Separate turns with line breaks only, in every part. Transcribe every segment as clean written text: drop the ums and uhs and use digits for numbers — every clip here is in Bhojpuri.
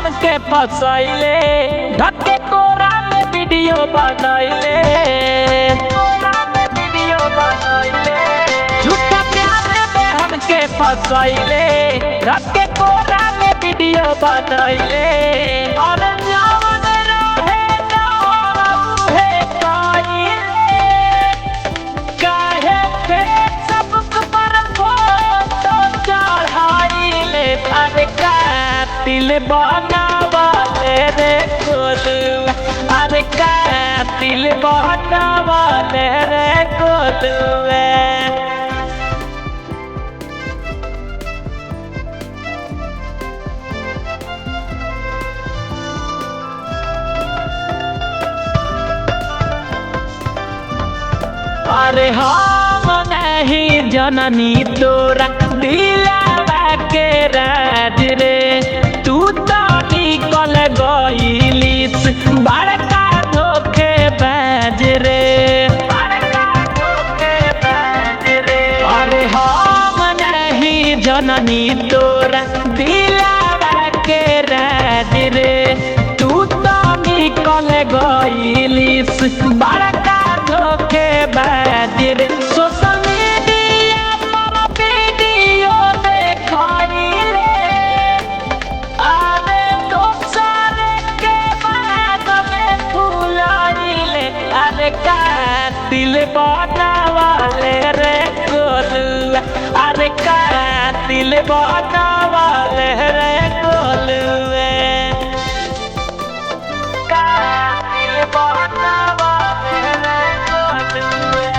हमके फसैले ढके कोरा में वीडियो बनैले झूठा प्यार में हमके फसैले ढके कोरा में वीडियो बनैले और जवन रहे ना उहे कइले काहे फेसबुक पर फोटो चढ़ाइले अरे कातिल बनावले रे कोलुआ अरे कातिल बनावले रे कोलुआ अरे हम नहीं जननी तोरा दिलावा के राज रे तू तो निकल गइलिस बड़का धोखेबाज रे अरे हम नहीं जननी तोरा दिलावा के राज रे तू तो निकल गइलिस बड़का धोखेबाज रे सोशल मीडिया पर वीडियो देखाइले अरे दोसर के बाद में फुलाइले अरे कातिल बनावले रे कोलुआ अरे कातिल बनावले रे कोलुआ कातिल बनावले रे कोलुआ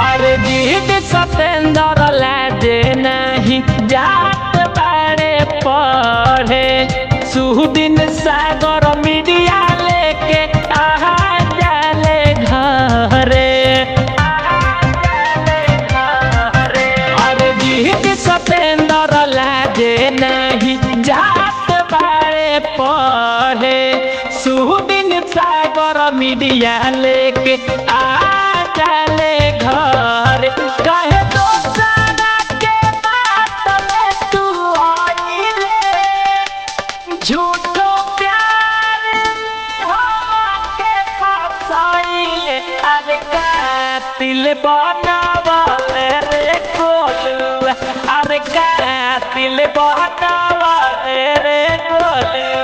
अरे जीत सतेंद्र लाजे नहीं जात बाड़े पढ़े सुदिन सागर मीडिया लेके आहा जाले घरे अरे जीत सतेंद्र लाजे नहीं जात बाड़े पढ़े सुदिन सागर मीडिया लेके आ जाले घर कहे दोसरा के बात में तू आइले झूठो प्यार हमके फसाइले अरे कातिल बनावले रे कोलुआ अरे कातिल बनावले रे कोलुआ।